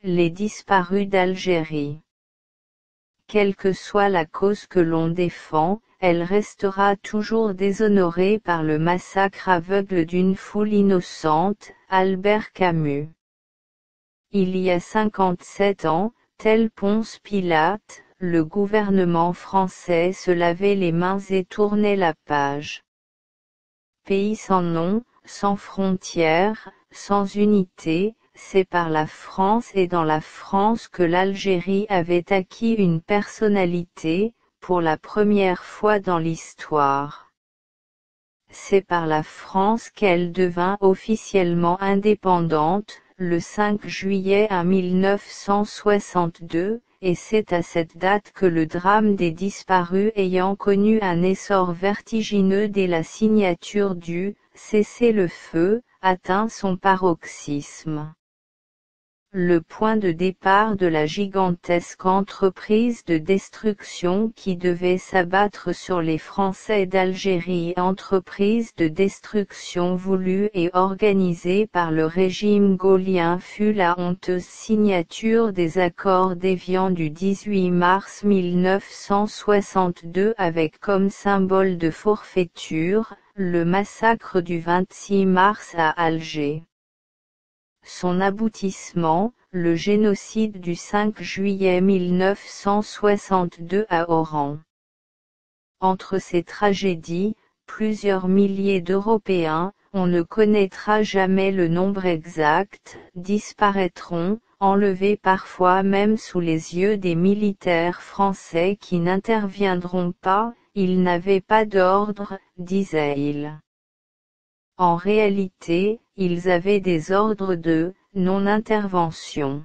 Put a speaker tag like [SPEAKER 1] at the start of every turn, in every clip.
[SPEAKER 1] Les disparus d'Algérie. Quelle que soit la cause que l'on défend, elle restera toujours déshonorée par le massacre aveugle d'une foule innocente. Albert Camus. Il y a 57 ans, tel Ponce Pilate, le gouvernement français se lavait les mains et tournait la page. Pays sans nom, sans frontières, sans unité, c'est par la France et dans la France que l'Algérie avait acquis une personnalité, pour la première fois dans l'histoire. C'est par la France qu'elle devint officiellement indépendante, le 5 juillet 1962, et c'est à cette date que le drame des disparus ayant connu un essor vertigineux dès la signature du « cessez-le-feu » atteint son paroxysme. Le point de départ de la gigantesque entreprise de destruction qui devait s'abattre sur les Français d'Algérie, entreprise de destruction voulue et organisée par le régime gaullien, fut la honteuse signature des accords d'Évian du 18 mars 1962 avec comme symbole de forfaiture, le massacre du 26 mars à Alger. Son aboutissement, le génocide du 5 juillet 1962 à Oran. Entre ces tragédies, plusieurs milliers d'Européens, on ne connaîtra jamais le nombre exact, disparaîtront, enlevés parfois même sous les yeux des militaires français qui n'interviendront pas, ils n'avaient pas d'ordre, disait-il. En réalité, ils avaient des ordres de non-intervention.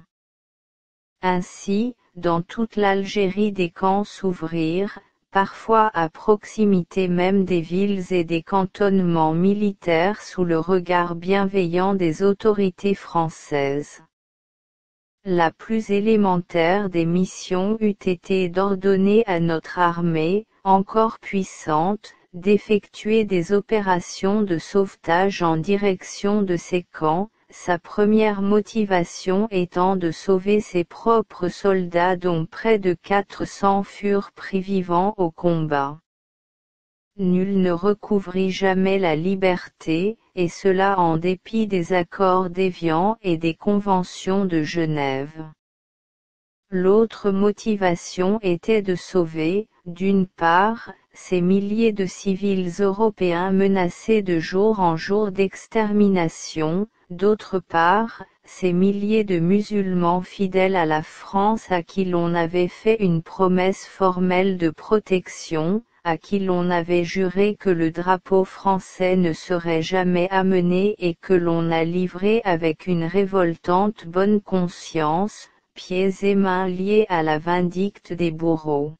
[SPEAKER 1] Ainsi, dans toute l'Algérie des camps s'ouvrirent, parfois à proximité même des villes et des cantonnements militaires sous le regard bienveillant des autorités françaises. La plus élémentaire des missions eût été d'ordonner à notre armée, encore puissante, d'effectuer des opérations de sauvetage en direction de ces camps, sa première motivation étant de sauver ses propres soldats dont près de 400 furent pris vivants au combat. Nul ne recouvrit jamais la liberté, et cela en dépit des accords d'Évian et des conventions de Genève. L'autre motivation était de sauver, d'une part, ces milliers de civils européens menacés de jour en jour d'extermination, d'autre part, ces milliers de musulmans fidèles à la France à qui l'on avait fait une promesse formelle de protection, à qui l'on avait juré que le drapeau français ne serait jamais amené et que l'on a livré avec une révoltante bonne conscience, pieds et mains liés à la vindicte des bourreaux.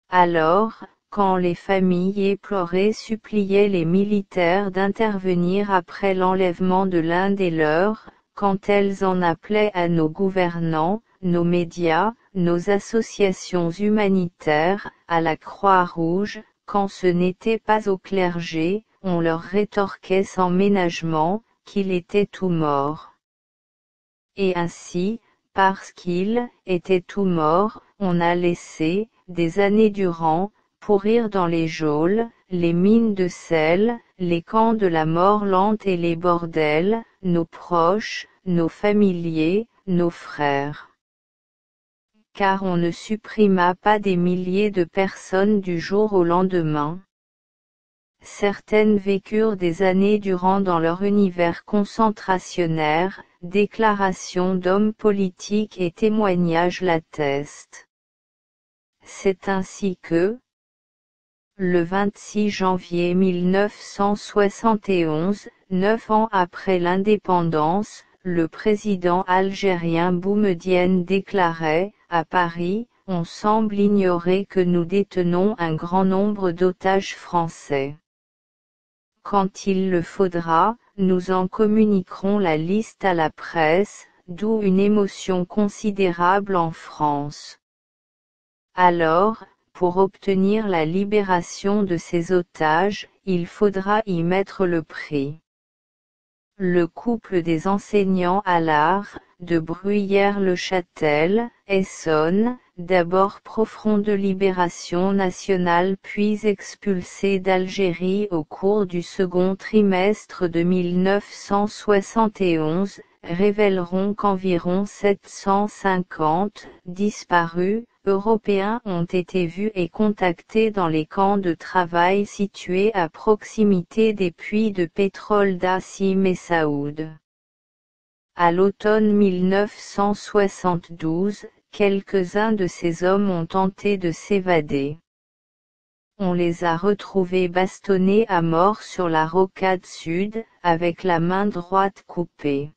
[SPEAKER 1] Alors, quand les familles éplorées suppliaient les militaires d'intervenir après l'enlèvement de l'un des leurs, quand elles en appelaient à nos gouvernants, nos médias, nos associations humanitaires, à la Croix-Rouge, quand ce n'était pas au clergé, on leur rétorquait sans ménagement, qu'il était tout mort. Et ainsi, parce qu'il était tout mort, on a laissé, des années durant, pourrir dans les geôles, les mines de sel, les camps de la mort lente et les bordels, nos proches, nos familiers, nos frères. Car on ne supprima pas des milliers de personnes du jour au lendemain. Certaines vécurent des années durant dans leur univers concentrationnaire, déclarations d'hommes politiques et témoignages l'attestent. C'est ainsi que, le 26 janvier 1971, 9 ans après l'indépendance, le président algérien Boumedienne déclarait, à Paris, on semble ignorer que nous détenons un grand nombre d'otages français. Quand il le faudra, nous en communiquerons la liste à la presse, d'où une émotion considérable en France. Alors, pour obtenir la libération de ces otages, il faudra y mettre le prix. Le couple des enseignants à l'art, de Bruyères-le-Châtel, Essonne, d'abord profond de libération nationale puis expulsé d'Algérie au cours du second trimestre de 1971, révéleront qu'environ 750 disparus Européens ont été vus et contactés dans les camps de travail situés à proximité des puits de pétrole d'Assi Messaoud. À l'automne 1972, quelques-uns de ces hommes ont tenté de s'évader. On les a retrouvés bastonnés à mort sur la rocade sud, avec la main droite coupée.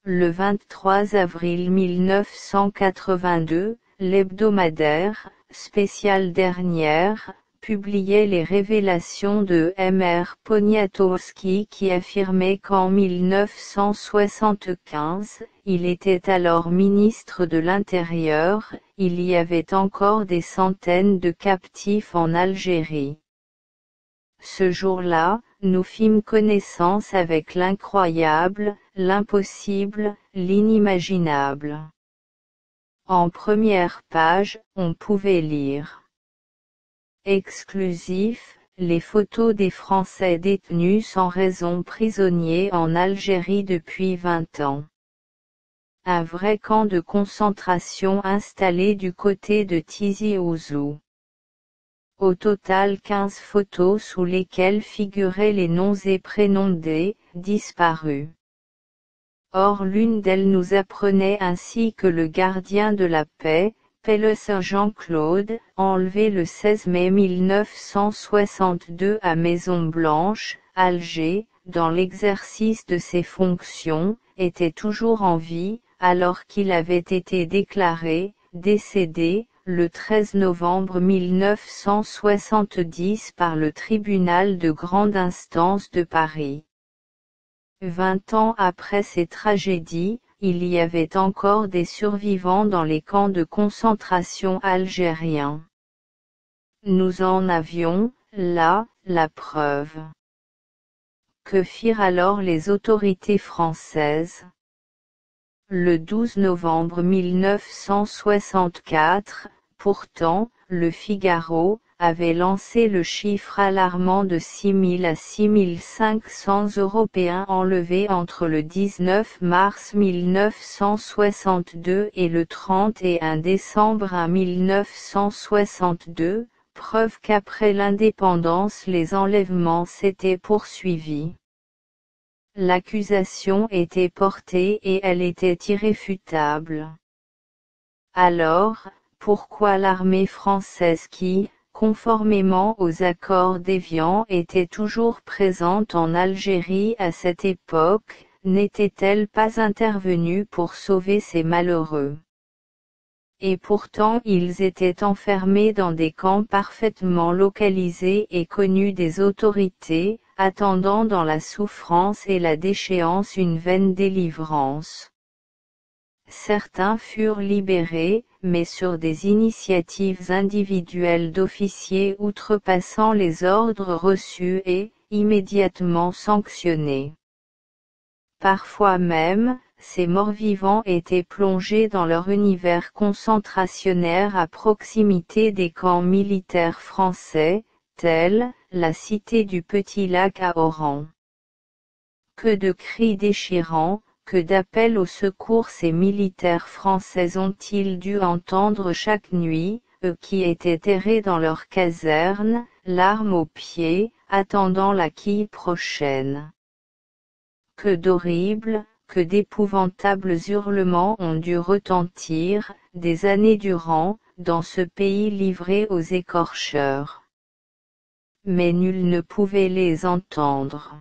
[SPEAKER 1] Le 23 avril 1982, l'hebdomadaire, spécial dernière, publiait les révélations de M.R. Poniatowski qui affirmait qu'en 1975, il était alors ministre de l'Intérieur, il y avait encore des centaines de captifs en Algérie. Ce jour-là, nous fîmes connaissance avec l'incroyable, l'impossible, l'inimaginable. En première page, on pouvait lire. Exclusif, les photos des Français détenus sans raison prisonniers en Algérie depuis 20 ans. Un vrai camp de concentration installé du côté de Tizi Ouzou. Au total 15 photos sous lesquelles figuraient les noms et prénoms des disparus. Or l'une d'elles nous apprenait ainsi que le gardien de la paix, Pellecer Jean-Claude, enlevé le 16 mai 1962 à Maison-Blanche, Alger, dans l'exercice de ses fonctions, était toujours en vie, alors qu'il avait été déclaré décédé, le 13 novembre 1970 par le tribunal de grande instance de Paris. 20 ans après ces tragédies, il y avait encore des survivants dans les camps de concentration algériens. Nous en avions, là, la preuve. Que firent alors les autorités françaises ? Le 12 novembre 1964, pourtant, Le Figaro avait lancé le chiffre alarmant de 6 000 à 6 500 Européens enlevés entre le 19 mars 1962 et le 31 décembre 1962, preuve qu'après l'indépendance les enlèvements s'étaient poursuivis. L'accusation était portée et elle était irréfutable. Alors, pourquoi l'armée française qui, conformément aux accords d'Évian était toujours présente en Algérie à cette époque, n'était-elle pas intervenue pour sauver ces malheureux ? Et pourtant ils étaient enfermés dans des camps parfaitement localisés et connus des autorités, attendant dans la souffrance et la déchéance une vaine délivrance. Certains furent libérés, mais sur des initiatives individuelles d'officiers outrepassant les ordres reçus et, immédiatement sanctionnés. Parfois même, ces morts-vivants étaient plongés dans leur univers concentrationnaire à proximité des camps militaires français, tels, la cité du Petit Lac à Oran. Que de cris déchirants, que d'appels au secours ces militaires français ont-ils dû entendre chaque nuit, eux qui étaient errés dans leurs casernes, l'arme aux pieds, attendant la quille prochaine. Que d'horribles, que d'épouvantables hurlements ont dû retentir, des années durant, dans ce pays livré aux écorcheurs. Mais nul ne pouvait les entendre.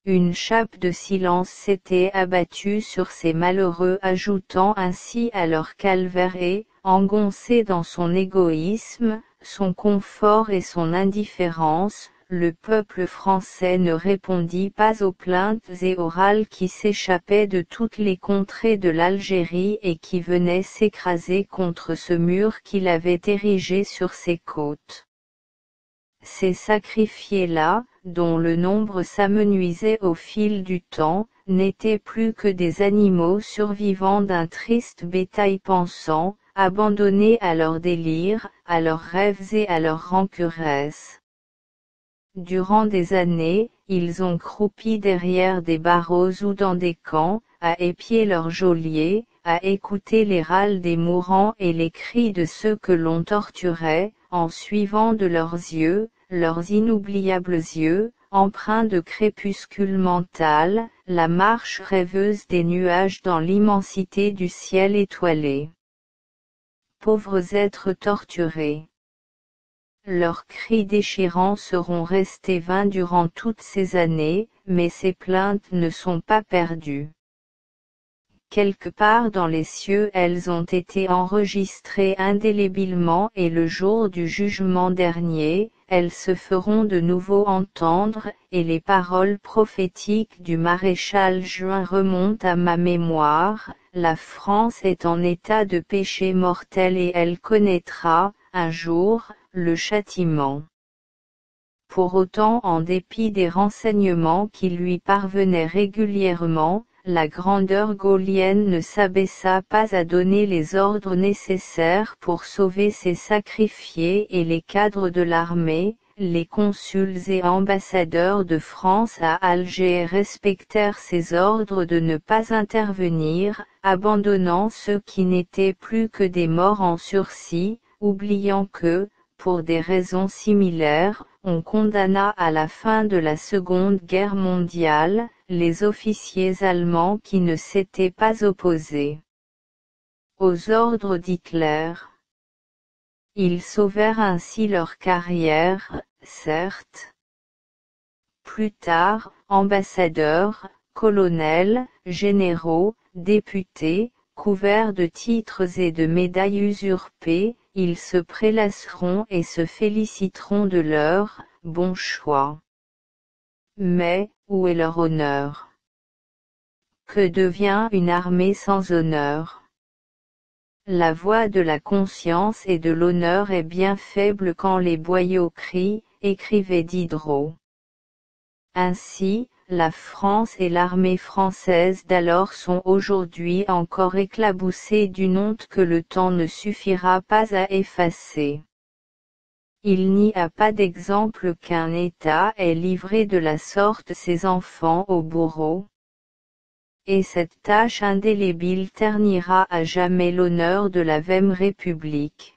[SPEAKER 1] Une chape de silence s'était abattue sur ces malheureux, ajoutant ainsi à leur calvaire et, engoncé dans son égoïsme, son confort et son indifférence, le peuple français ne répondit pas aux plaintes et aux râles qui s'échappaient de toutes les contrées de l'Algérie et qui venaient s'écraser contre ce mur qu'il avait érigé sur ses côtes. Ces sacrifiés-là, dont le nombre s'amenuisait au fil du temps, n'étaient plus que des animaux survivants d'un triste bétail pensant, abandonnés à leurs délires, à leurs rêves et à leurs rancuresses. Durant des années, ils ont croupi derrière des barreaux ou dans des camps, à épier leurs geôliers, à écouter les râles des mourants et les cris de ceux que l'on torturait, en suivant de leurs yeux, leurs inoubliables yeux, empreints de crépuscule mental, la marche rêveuse des nuages dans l'immensité du ciel étoilé. Pauvres êtres torturés. Leurs cris déchirants seront restés vains durant toutes ces années, mais ces plaintes ne sont pas perdues. Quelque part dans les cieux elles ont été enregistrées indélébilement et le jour du jugement dernier, elles se feront de nouveau entendre, et les paroles prophétiques du maréchal Juin remontent à ma mémoire, la France est en état de péché mortel et elle connaîtra, un jour, le châtiment. Pour autant, en dépit des renseignements qui lui parvenaient régulièrement, la grandeur gaullienne ne s'abaissa pas à donner les ordres nécessaires pour sauver ses sacrifiés et les cadres de l'armée, les consuls et ambassadeurs de France à Alger respectèrent ces ordres de ne pas intervenir, abandonnant ceux qui n'étaient plus que des morts en sursis, oubliant que, pour des raisons similaires, on condamna à la fin de la Seconde Guerre mondiale, les officiers allemands qui ne s'étaient pas opposés aux ordres d'Hitler. Ils sauvèrent ainsi leur carrière, certes. Plus tard, ambassadeurs, colonels, généraux, députés, couverts de titres et de médailles usurpées, ils se prélasseront et se féliciteront de leur bon choix. Mais, où est leur honneur? Que devient une armée sans honneur? La voix de la conscience et de l'honneur est bien faible quand les boyaux crient, écrivait Diderot. Ainsi, la France et l'armée française d'alors sont aujourd'hui encore éclaboussées d'une honte que le temps ne suffira pas à effacer. Il n'y a pas d'exemple qu'un État ait livré de la sorte ses enfants au bourreau. Et cette tâche indélébile ternira à jamais l'honneur de la Vème République.